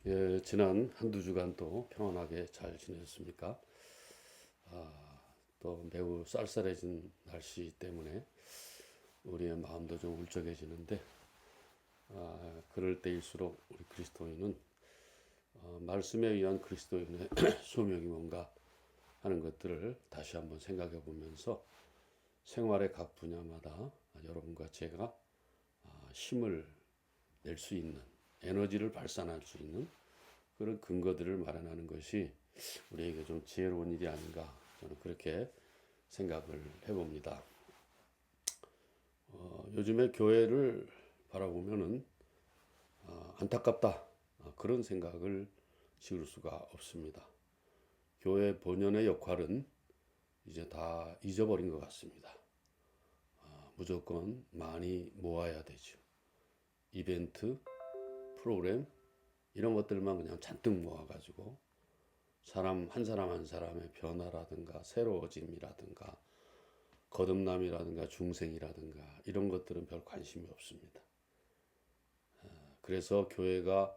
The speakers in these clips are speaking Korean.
예, 지난 한두 주간 또 평안하게 잘 지내셨습니까? 또 매우 쌀쌀해진 날씨 때문에 우리의 마음도 좀 울적해지는데, 그럴 때일수록 우리 그리스도인은 말씀에 의한 그리스도인의 소명이 뭔가 하는 것들을 다시 한번 생각해 보면서 생활의 각 분야마다 여러분과 제가 힘을 낼 수 있는, 에너지를 발산할 수 있는 그런 근거들을 마련하는 것이 우리에게 좀 지혜로운 일이 아닌가, 저는 그렇게 생각을 해봅니다. 요즘에 교회를 바라보면은 안타깝다, 그런 생각을 지울 수가 없습니다. 교회 본연의 역할은 이제 다 잊어버린 것 같습니다. 무조건 많이 모아야 되죠. 이벤트, 프로그램 이런 것들만 그냥 잔뜩 모아가지고 사람 한 사람 한 사람의 변화라든가 새로워짐이라든가 거듭남이라든가 중생이라든가 이런 것들은 별 관심이 없습니다. 그래서 교회가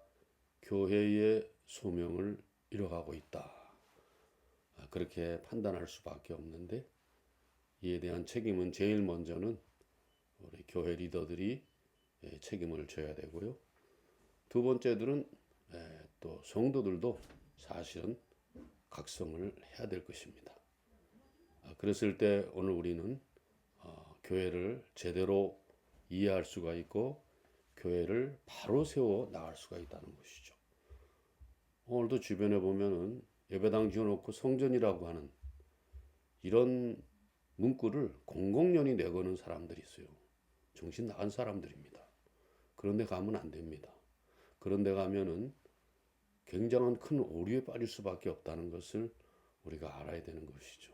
교회의 소명을 잃어가고 있다, 그렇게 판단할 수밖에 없는데, 이에 대한 책임은 제일 먼저는 우리 교회 리더들이 책임을 져야 되고요. 두 번째들은 또 성도들도 사실은 각성을 해야 될 것입니다. 그랬을 때 오늘 우리는 교회를 제대로 이해할 수가 있고 교회를 바로 세워 나갈 수가 있다는 것이죠. 오늘도 주변에 보면은 예배당 지어놓고 성전이라고 하는 이런 문구를 공공연히 내거는 사람들이 있어요. 정신 나간 사람들입니다. 그런 데 가면 안 됩니다. 그런 데 가면은 굉장한 큰 오류에 빠질 수밖에 없다는 것을 우리가 알아야 되는 것이죠.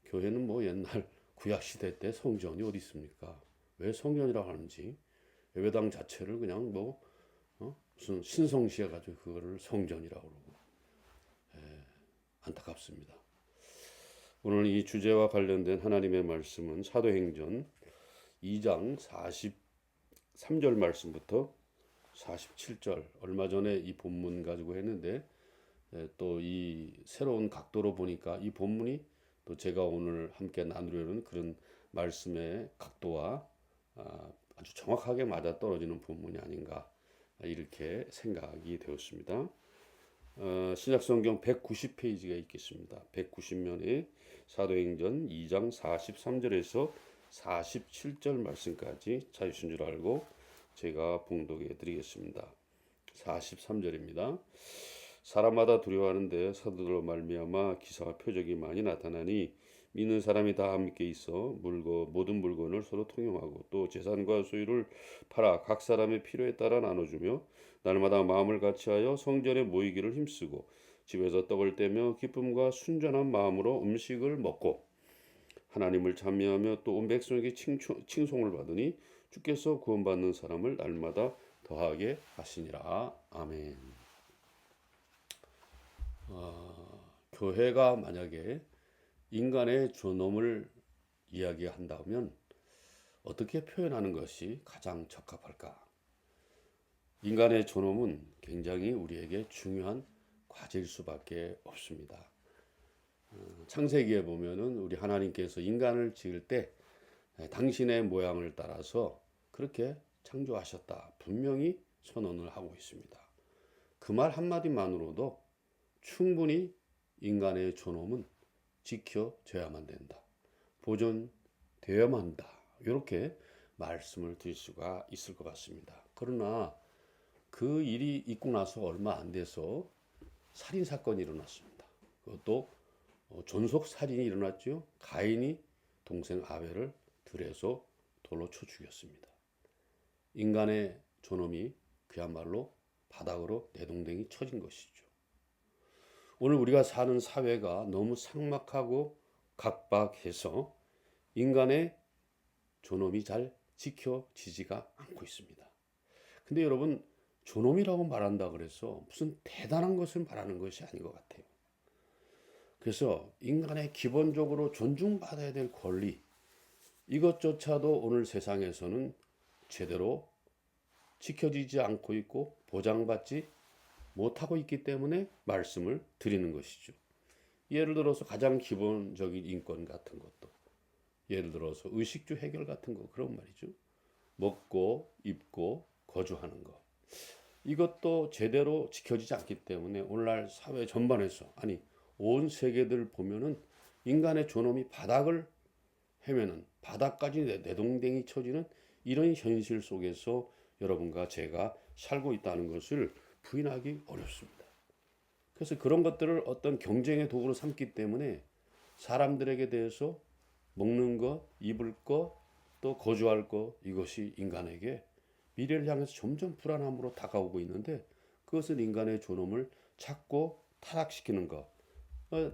교회는 뭐 옛날 구약시대 때 성전이 어디 있습니까? 왜 성전이라고 하는지, 예배당 자체를 그냥 뭐 무슨 신성시해 가지고 그거를 성전이라고 그러고, 안타깝습니다. 오늘 이 주제와 관련된 하나님의 말씀은 사도행전 2장 43절 말씀부터 47절, 얼마 전에 이 본문 가지고 했는데 또 이 새로운 각도로 보니까 이 본문이 또 제가 오늘 함께 나누려는 그런 말씀의 각도와 아주 정확하게 맞아떨어지는 본문이 아닌가, 이렇게 생각이 되었습니다. 신약성경 190페이지가 있겠습니다. 190면에 사도행전 2장 43절에서 47절 말씀까지 찾으신 줄 알고 제가 봉독해 드리겠습니다. 43절입니다. 사람마다 두려워하는데 사도들로 말미암아 기사와 표적이 많이 나타나니 믿는 사람이 다 함께 있어 모든 물건을 서로 통용하고 또 재산과 소유를 팔아 각 사람의 필요에 따라 나눠주며 날마다 마음을 같이하여 성전에 모이기를 힘쓰고 집에서 떡을 떼며 기쁨과 순전한 마음으로 음식을 먹고 하나님을 찬미하며 또 온 백성에게 칭송을 받으니 주께서 구원받는 사람을 날마다 더하게 하시니라. 아멘. 교회가 만약에 인간의 존엄을 이야기한다면 어떻게 표현하는 것이 가장 적합할까? 인간의 존엄은 굉장히 우리에게 중요한 과제일 수밖에 없습니다. 창세기에 보면은 우리 하나님께서 인간을 지을 때 당신의 모양을 따라서 그렇게 창조하셨다, 분명히 선언을 하고 있습니다. 그 말 한마디만으로도 충분히 인간의 존엄은 지켜져야만 된다, 보존되어야만 한다, 이렇게 말씀을 드릴 수가 있을 것 같습니다. 그러나 그 일이 있고 나서 얼마 안 돼서 살인 사건이 일어났습니다. 그것도 존속 살인이 일어났죠. 가인이 동생 아벨을 들에서 돌로 쳐 죽였습니다. 인간의 존엄이 그야말로 바닥으로 내동댕이 쳐진 것이죠. 오늘 우리가 사는 사회가 너무 삭막하고 각박해서 인간의 존엄이 잘 지켜지지가 않고 있습니다. 근데 여러분, 존엄이라고 말한다 그래서 무슨 대단한 것을 말하는 것이 아닌 것 같아요. 그래서 인간의 기본적으로 존중받아야 될 권리, 이것조차도 오늘 세상에서는 제대로 지켜지지 않고 있고 보장받지 못하고 있기 때문에 말씀을 드리는 것이죠. 예를 들어서 가장 기본적인 인권 같은 것도, 예를 들어서 의식주 해결 같은 거, 그런 말이죠. 먹고 입고 거주하는 것, 이것도 제대로 지켜지지 않기 때문에 오늘날 사회 전반에서, 아니 온 세계들 보면은 인간의 존엄이 바닥을 헤매는, 바닥까지 내동댕이 쳐지는 이런 현실 속에서 여러분과 제가 살고 있다는 것을 부인하기 어렵습니다. 그래서 그런 것들을 어떤 경쟁의 도구로 삼기 때문에 사람들에게 대해서 먹는 것, 입을 것, 또 거주할 것, 이것이 인간에게 미래를 향해서 점점 불안함으로 다가오고 있는데, 그것은 인간의 존엄을 자꾸 타락시키는 것,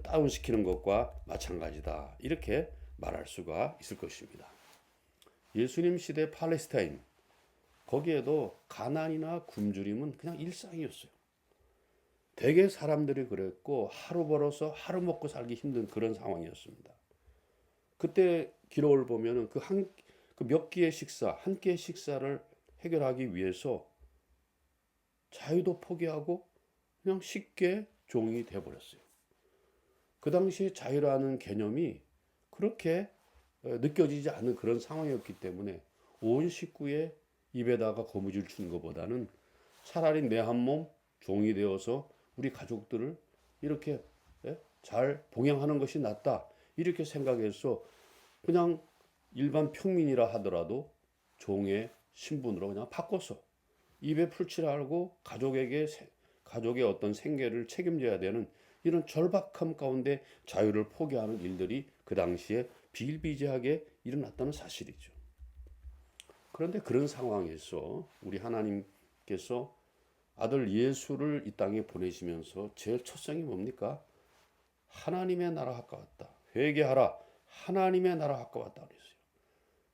다운시키는 것과 마찬가지다, 이렇게 말할 수가 있을 것입니다. 예수님 시대 팔레스타인, 거기에도 가난이나 굶주림은 그냥 일상이었어요. 대개 사람들이 그랬고 하루 벌어서 하루 먹고 살기 힘든 그런 상황이었습니다. 그때 기록을 보면은 그 몇 끼의 식사, 한 끼의 식사를 해결하기 위해서 자유도 포기하고 그냥 쉽게 종이 되어버렸어요. 그 당시에 자유라는 개념이 그렇게 느껴지지 않는 그런 상황이었기 때문에 온 식구의 입에다가 거무줄 주는 것보다는 차라리 내 한 몸 종이 되어서 우리 가족들을 이렇게 잘 봉양하는 것이 낫다, 이렇게 생각해서 그냥 일반 평민이라 하더라도 종의 신분으로 그냥 바꿔서 입에 풀칠하고 가족의 어떤 생계를 책임져야 되는 이런 절박함 가운데 자유를 포기하는 일들이 그 당시에 비일비재하게 일어났다는 사실이죠. 그런데 그런 상황에서 우리 하나님께서 아들 예수를 이 땅에 보내시면서 제일 첫성이 뭡니까? 하나님의 나라 가까웠다. 회개하라. 하나님의 나라 가까웠다 그랬어요.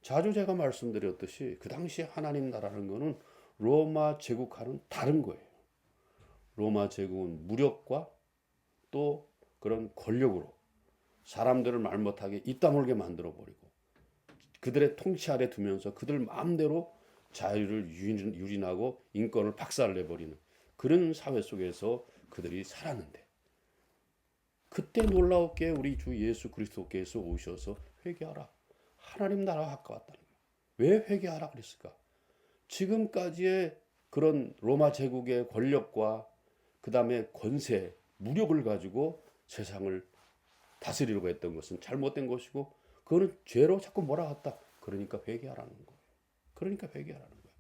자주 제가 말씀드렸듯이 그 당시에 하나님 나라는 것은 로마 제국과는 다른 거예요. 로마 제국은 무력과 또 그런 권력으로 사람들을 말 못하게 입다물게 만들어 버리고 그들의 통치 아래 두면서 그들 마음대로 자유를 유린하고 인권을 박살내버리는 그런 사회 속에서 그들이 살았는데, 그때 놀라웠게 우리 주 예수 그리스도께서 오셔서 회개하라. 하나님 나라가 가까웠다는 거예요. 왜 회개하라 그랬을까? 지금까지의 그런 로마 제국의 권력과 그 다음에 권세, 무력을 가지고 세상을 다스리려고 했던 것은 잘못된 것이고, 그거는 죄로 자꾸 몰아갔다. 그러니까 회개하라는 거예요. 그러니까 회개하라는 거예요.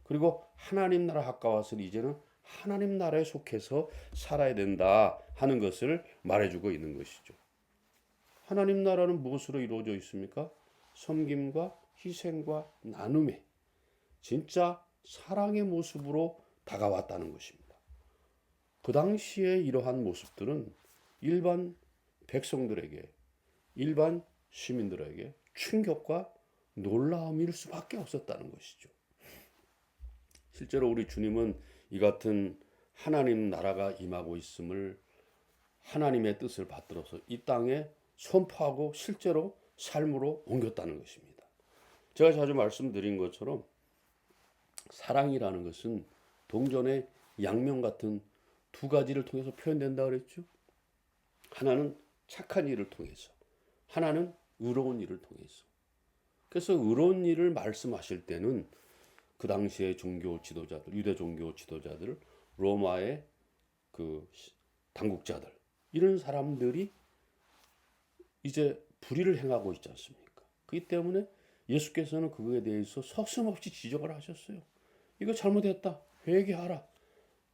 그리고 하나님 나라 가까워서 이제는 하나님 나라에 속해서 살아야 된다 하는 것을 말해주고 있는 것이죠. 하나님 나라는 무엇으로 이루어져 있습니까? 섬김과 희생과 나눔의 진짜 사랑의 모습으로 다가왔다는 것입니다. 그 당시에 이러한 모습들은 일반 백성들에게, 일반 시민들에게 충격과 놀라움일 수밖에 없었다는 것이죠. 실제로 우리 주님은 이 같은 하나님 나라가 임하고 있음을, 하나님의 뜻을 받들어서 이 땅에 선포하고 실제로 삶으로 옮겼다는 것입니다. 제가 자주 말씀드린 것처럼 사랑이라는 것은 동전의 양면 같은 두 가지를 통해서 표현된다 그랬죠. 하나는 착한 일을 통해서, 하나는 의로운 일을 통해서. 그래서 의로운 일을 말씀하실 때는 그 당시의 종교 지도자들, 유대 종교 지도자들, 로마의 그 당국자들, 이런 사람들이 이제 불의를 행하고 있지 않습니까? 그렇기 때문에 예수께서는 그거에 대해서 서슴없이 지적을 하셨어요. 이거 잘못했다. 회개하라.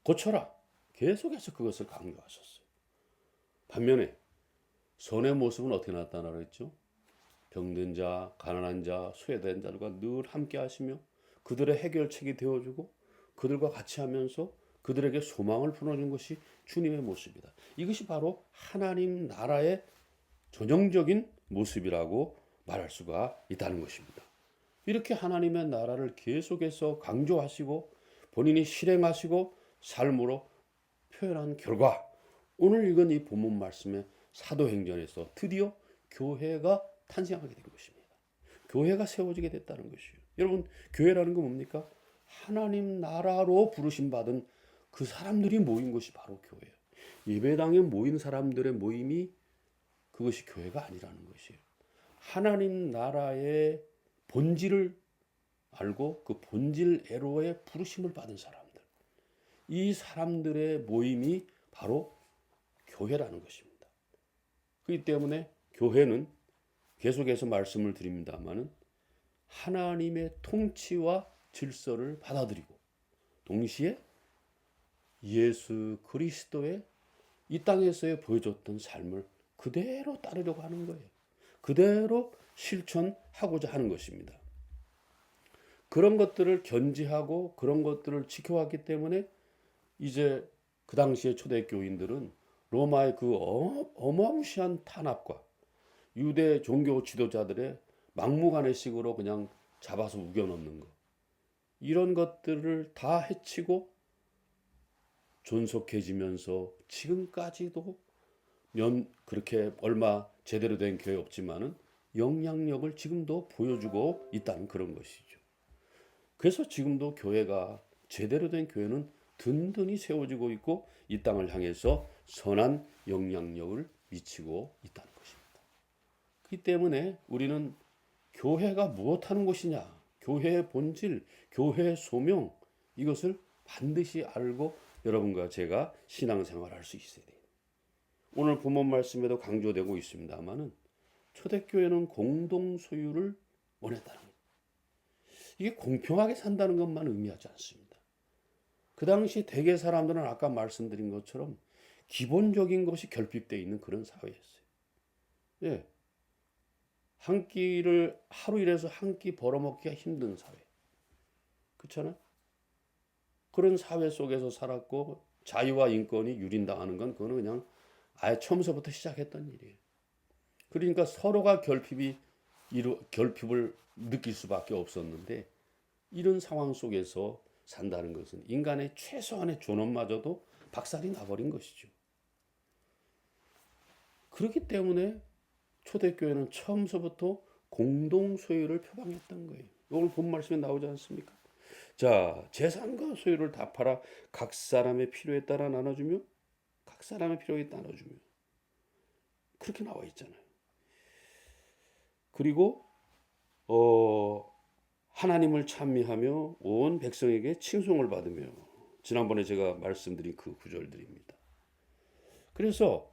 고쳐라. 계속해서 그것을 강조하셨어요. 반면에 선의 모습은 어떻게 나타나라 그랬죠? 병든 자, 가난한 자, 소외된 자들과 늘 함께 하시며 그들의 해결책이 되어주고 그들과 같이 하면서 그들에게 소망을 풀어준 것이 주님의 모습이다. 이것이 바로 하나님 나라의 전형적인 모습이라고 말할 수가 있다는 것입니다. 이렇게 하나님의 나라를 계속해서 강조하시고 본인이 실행하시고 삶으로 표현한 결과, 오늘 읽은 이 본문 말씀의 사도행전에서 드디어 교회가 탄생하게 된 것입니다. 교회가 세워지게 됐다는 것이에요. 여러분, 교회라는 건 뭡니까? 하나님 나라로 부르심 받은 그 사람들이 모인 것이 바로 교회예요. 예배당에 모인 사람들의 모임이 그것이 교회가 아니라는 것이에요. 하나님 나라의 본질을 알고 그 본질애로의 부르심을 받은 사람들, 이 사람들의 모임이 바로 교회라는 것입니다. 그렇기 때문에 교회는 계속해서 말씀을 드립니다마는 하나님의 통치와 질서를 받아들이고 동시에 예수 그리스도의 이 땅에서의 보여줬던 삶을 그대로 따르려고 하는 거예요. 그대로 실천하고자 하는 것입니다. 그런 것들을 견지하고 그런 것들을 지켜왔기 때문에 이제 그 당시의 초대교인들은 로마의 그 어마무시한 탄압과 유대 종교 지도자들의 막무가내식으로 그냥 잡아서 우겨넣는 것, 이런 것들을 다 해치고 존속해지면서 지금까지도 그렇게 얼마 제대로 된 교회 없지만은 영향력을 지금도 보여주고 있다는 그런 것이죠. 그래서 지금도 교회가 제대로 된 교회는 든든히 세워지고 있고 이 땅을 향해서 선한 영향력을 미치고 있다는 것입니다. 그렇기 때문에 우리는 교회가 무엇하는 곳이냐, 교회의 본질, 교회의 소명, 이것을 반드시 알고 여러분과 제가 신앙생활을 할 수 있어야 돼요. 오늘 본문 말씀에도 강조되고 있습니다만은 초대교회는 공동 소유를 원했다는 거예요. 이게 공평하게 산다는 것만 의미하지 않습니다. 그 당시 대개 사람들은 아까 말씀드린 것처럼 기본적인 것이 결핍되어 있는 그런 사회였어요. 예. 한 끼를 하루 일해서 한 끼 벌어먹기가 힘든 사회. 그렇잖아요? 그런 사회 속에서 살았고 자유와 인권이 유린당하는 건 그거는 그냥 아예 처음서부터 시작했던 일이에요. 그러니까 서로가 결핍을 느낄 수밖에 없었는데 이런 상황 속에서 산다는 것은 인간의 최소한의 존엄마저도 박살이 나버린 것이죠. 그렇기 때문에 초대교회는 처음서부터 공동 소유를 표방했던 거예요. 오늘 본 말씀에 나오지 않습니까? 자, 재산과 소유를 다 팔아 각 사람의 필요에 따라 나눠주며 각 사람의 필요에 따라 나눠주며 그렇게 나와 있잖아요. 그리고 하나님을 찬미하며 온 백성에게 칭송을 받으며, 지난번에 제가 말씀드린 그 구절들입니다. 그래서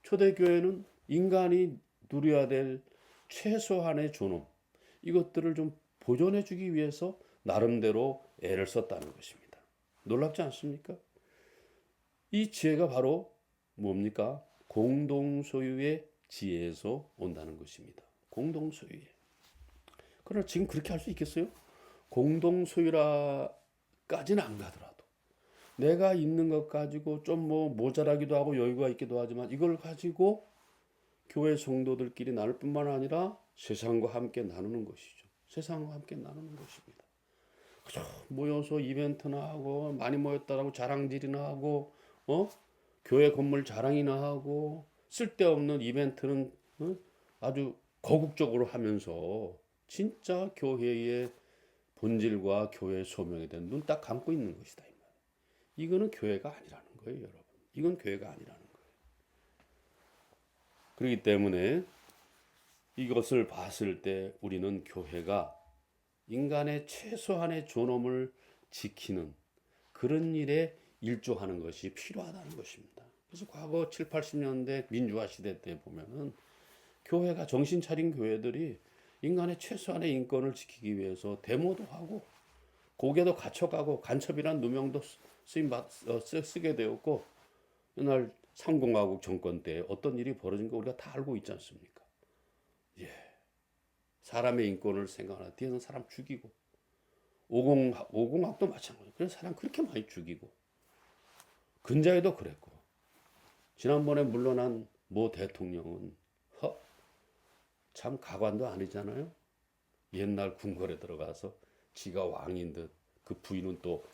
초대교회는 인간이 누려야 될 최소한의 존엄, 이것들을 좀 보존해 주기 위해서 나름대로 애를 썼다는 것입니다. 놀랍지 않습니까? 이 지혜가 바로 뭡니까? 공동소유의 지혜에서 온다는 것입니다. 공동소유에. 그러나 지금 그렇게 할 수 있겠어요? 공동소유라까지는 안 가더라도 내가 있는 것 가지고 좀 모자라기도 하고 여유가 있기도 하지만 이걸 가지고 교회 성도들끼리 나눌 뿐만 아니라 세상과 함께 나누는 것이죠. 세상과 함께 나누는 것입니다. 그죠? 모여서 이벤트나 하고 많이 모였다라고 자랑질이나 하고 교회 건물 자랑이나 하고 쓸데없는 이벤트는 아주 거국적으로 하면서 진짜 교회의 본질과 교회의 소명에 대한 눈 딱 감고 있는 것이다. 이 말이에요. 이거는 교회가 아니라는 거예요, 여러분. 이건 교회가 아니라는 거예요. 그렇기 때문에 이것을 봤을 때 우리는 교회가 인간의 최소한의 존엄을 지키는 그런 일에 일조하는 것이 필요하다는 것입니다. 그래서 과거 7, 80년대 민주화 시대 때 보면은 교회가 정신 차린 교회들이 인간의 최소한의 인권을 지키기 위해서 데모도 하고 고개도 갇혀가고 간첩이란 누명도 쓰게 되었고, 이날 상공화국 정권 때 어떤 일이 벌어진 거 우리가 다 알고 있지 않습니까? 예, 사람의 인권을 생각하나 뒤에는 사람 죽이고, 오공학도 마찬가지예요. 그래서 사람 그렇게 많이 죽이고, 근자에도 그랬고, 지난번에 물러난 모 대통령은 참 가관도 아니잖아요. 옛날 궁궐에 들어가서 지가 왕인 듯, 그 부인은 또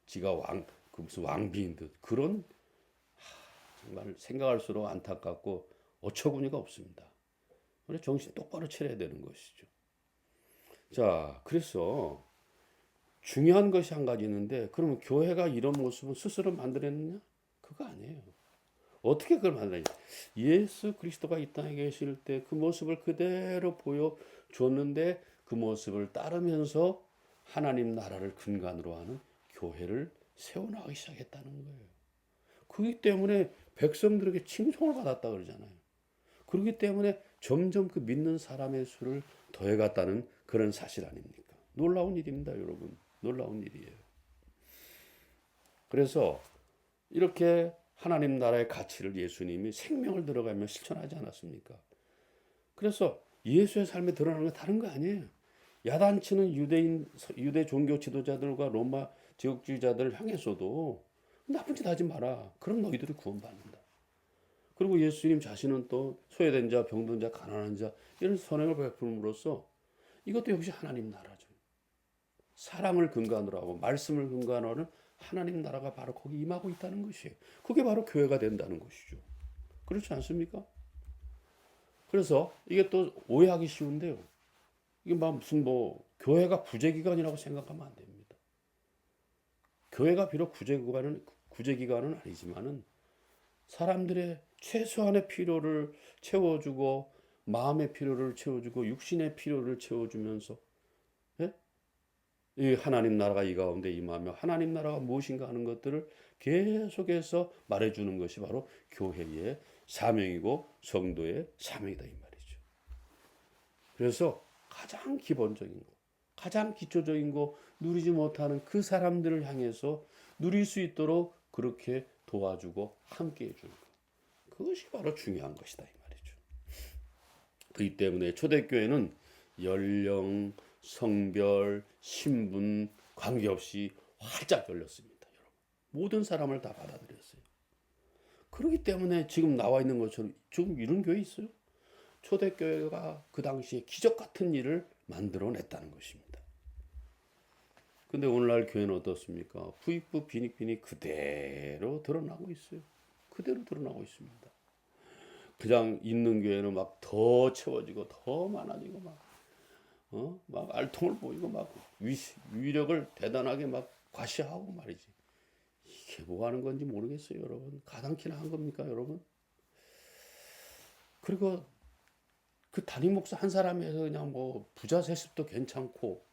지가 그 무슨 왕비인 듯, 그런 정말 생각할수록 안타깝고 어처구니가 없습니다. 정신 똑바로 차려야 되는 것이죠. 자, 그래서 중요한 것이 한 가지 있는데, 그러면 교회가 이런 모습은 스스로 만들었느냐? 그거 아니에요. 어떻게 그걸 만드냐? 예수 그리스도가 이 땅에 계실 때 그 모습을 그대로 보여줬는데, 그 모습을 따르면서 하나님 나라를 근간으로 하는 교회를 세워나가기 시작했다는 거예요. 그렇기 때문에 백성들에게 칭송을 받았다 그러잖아요. 그렇기 때문에 점점 그 믿는 사람의 수를 더해갔다는 그런 사실 아닙니까? 놀라운 일입니다, 여러분. 놀라운 일이에요. 그래서 이렇게 하나님 나라의 가치를 예수님이 생명을 들어가며 실천하지 않았습니까? 그래서 예수의 삶에 드러나는 건 다른 거 아니에요. 야단치는 유대 종교 지도자들과 로마 제국주의자들을 향해서도 나쁜 짓 하지 마라. 그럼 너희들이 구원받는다. 그리고 예수님 자신은 또 소외된 자, 병든 자, 가난한 자 이런 선행을 베풀음으로써 이것도 역시 하나님 나라죠. 사랑을 근간으로 하고 말씀을 근간으로 하는 하나님 나라가 바로 거기 임하고 있다는 것이에요. 그게 바로 교회가 된다는 것이죠. 그렇지 않습니까? 그래서 이게 또 오해하기 쉬운데요. 이게 막 무슨 뭐 교회가 구제기관이라고 생각하면 안 됩니다. 교회가 비록 구제기관은 아니지만은 사람들의 최소한의 필요를 채워주고 마음의 필요를 채워주고 육신의 필요를 채워주면서, 예? 이 하나님 나라가 이 가운데 임하며 하나님 나라가 무엇인가 하는 것들을 계속해서 말해주는 것이 바로 교회의 사명이고 성도의 사명이다 이 말이죠. 그래서 가장 기본적인 거, 가장 기초적인 거 누리지 못하는 그 사람들을 향해서 누릴 수 있도록 그렇게 도와주고 함께 해주는 것. 그것이 바로 중요한 것이다 이 말이죠. 그렇기 때문에 초대교회는 연령, 성별, 신분 관계없이 활짝 열렸습니다. 여러분. 모든 사람을 다 받아들였어요. 그렇기 때문에 지금 나와 있는 것처럼 지금 이런 교회 있어요. 초대교회가 그 당시에 기적 같은 일을 만들어냈다는 것입니다. 근데 오늘날 교회는 어떻습니까? 부익부 빈익빈익 그대로 드러나고 있어요. 그대로 드러나고 있습니다. 그냥 있는 교회는 막 더 채워지고 더 많아지고 막 알통을 보이고 막 위력을 대단하게 막 과시하고 말이지. 이게 뭐 하는 건지 모르겠어요, 여러분. 가당키나 한 겁니까, 여러분? 그리고 그 담임 목사 한 사람에서 그냥 뭐 부자 세습도 괜찮고,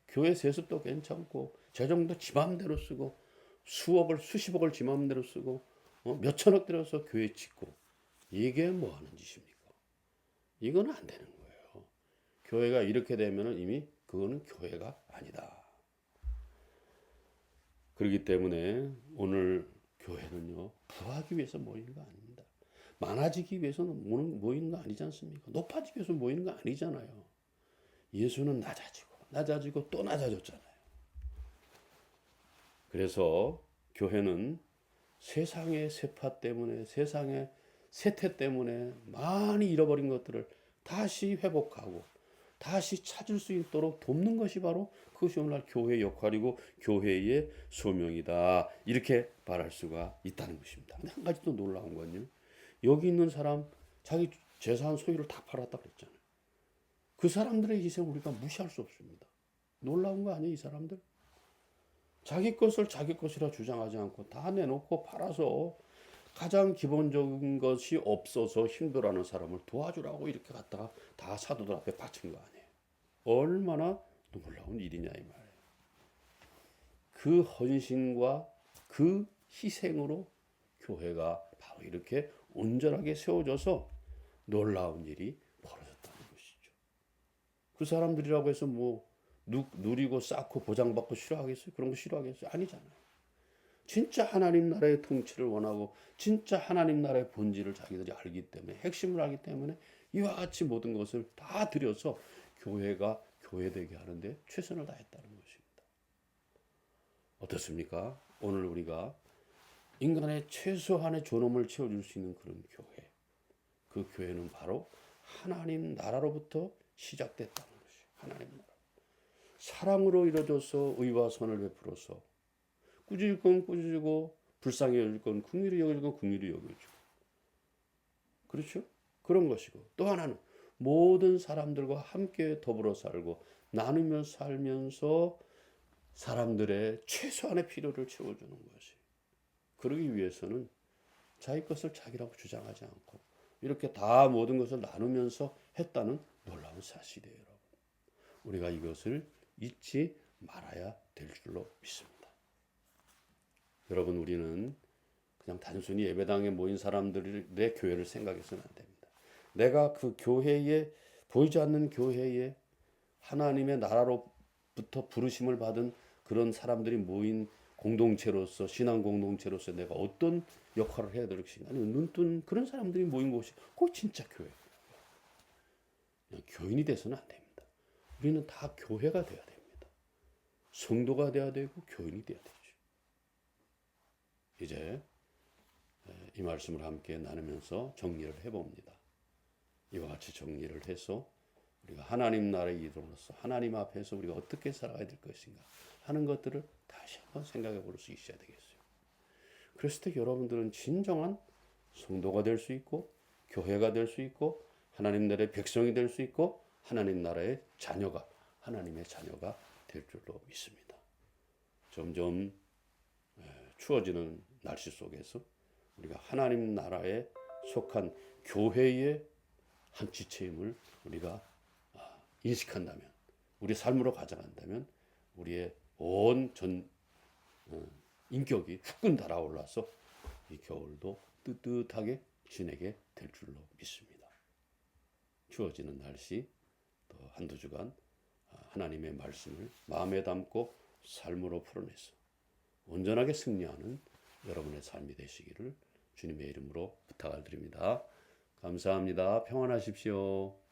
교회 세습도 괜찮고, 재정도 지 맘대로 쓰고, 수십억을 지 맘대로 쓰고, 몇 천억 들여서 교회 짓고, 이게 뭐 하는 짓입니까? 이건 안 되는 거예요. 교회가 이렇게 되면 이미 그거는 교회가 아니다. 그렇기 때문에 오늘 교회는요, 부하기 위해서 모이는 거 아닙니다. 많아지기 위해서는 모이는 거 아니지 않습니까? 높아지기 위해서 모이는 거 아니잖아요. 예수는 낮아지고 또 낮아졌잖아요. 그래서 교회는 세상의 세파 때문에, 세상의 세태 때문에 많이 잃어버린 것들을 다시 회복하고 다시 찾을 수 있도록 돕는 것이 바로 그것이 오늘날 교회의 역할이고 교회의 소명이다. 이렇게 말할 수가 있다는 것입니다. 근데 한 가지 또 놀라운 건요. 여기 있는 사람 자기 재산 소유를 다 팔았다 그랬잖아요. 그 사람들의 희생 우리가 무시할 수 없습니다. 놀라운 거 아니에요, 이 사람들? 자기 것을 자기 것이라 주장하지 않고 다 내놓고 팔아서 가장 기본적인 것이 없어서 힘들어하는 사람을 도와주라고 이렇게 갖다가 다 사도들 앞에 바친 거 아니에요. 얼마나 놀라운 일이냐 이 말이에요. 그 헌신과 그 희생으로 교회가 바로 이렇게 온전하게 세워져서 놀라운 일이 벌어졌다는 것이죠. 그 사람들이라고 해서 뭐 누리고 쌓고 보장받고 싫어하겠어요? 그런 거 싫어하겠어요? 아니잖아요. 진짜 하나님 나라의 통치를 원하고 진짜 하나님 나라의 본질을 자기들이 알기 때문에 핵심을 알기 때문에 이와 같이 모든 것을 다 들여서 교회가 교회되게 하는데 최선을 다했다는 것입니다. 어떻습니까? 오늘 우리가 인간의 최소한의 존엄을 채워줄 수 있는 그런 교회, 그 교회는 바로 하나님 나라로부터 시작됐다는 것이에요. 하나님 나라. 사랑으로 이루어져서 의와 선을 베풀어서 꾸짖을 건 꾸짖고 불쌍히 여길 건 긍휼히 여길 건 긍휼히 여겨주고, 그렇죠? 그런 것이고, 또 하나는 모든 사람들과 함께 더불어 살고 나누며 살면서 사람들의 최소한의 필요를 채워주는 것이. 그러기 위해서는 자기 것을 자기라고 주장하지 않고 이렇게 다 모든 것을 나누면서 했다는 놀라운 사실이에요, 여러분. 우리가 이것을 잊지 말아야 될 줄로 믿습니다. 여러분, 우리는 그냥 단순히 예배당에 모인 사람들의 교회를 생각해서는 안 됩니다. 내가 그 교회에, 보이지 않는 교회에 하나님의 나라로부터 부르심을 받은 그런 사람들이 모인 공동체로서, 신앙 공동체로서 내가 어떤 역할을 해야 될 것인가. 아니면 눈뜬 그런 사람들이 모인 곳이 꼭 진짜 교회예요. 그냥 교인이 돼서는 안 됩니다. 우리는 다 교회가 돼야 됩니다. 성도가 돼야 되고 교인이 돼야 되죠. 이제 이 말씀을 함께 나누면서 정리를 해봅니다. 이와 같이 정리를 해서 우리가 하나님 나라의 이름으로서 하나님 앞에서 우리가 어떻게 살아가야 될 것인가 하는 것들을 다시 한번 생각해 볼 수 있어야 되겠어요. 그랬을 때 여러분들은 진정한 성도가 될 수 있고 교회가 될 수 있고 하나님 나라의 백성이 될 수 있고 하나님 나라의 자녀가, 하나님의 자녀가 될 줄로 믿습니다. 점점 추워지는 날씨 속에서 우리가 하나님 나라에 속한 교회의 한 지체임을 우리가 인식한다면, 우리 삶으로 가져간다면 우리의 온 인격이 후끈 달아올라서 이 겨울도 뜨뜻하게 지내게 될 줄로 믿습니다. 추워지는 날씨, 또 한두 주간 하나님의 말씀을 마음에 담고 삶으로 풀어내서 온전하게 승리하는 여러분의 삶이 되시기를 주님의 이름으로 부탁을 드립니다. 감사합니다. 평안하십시오.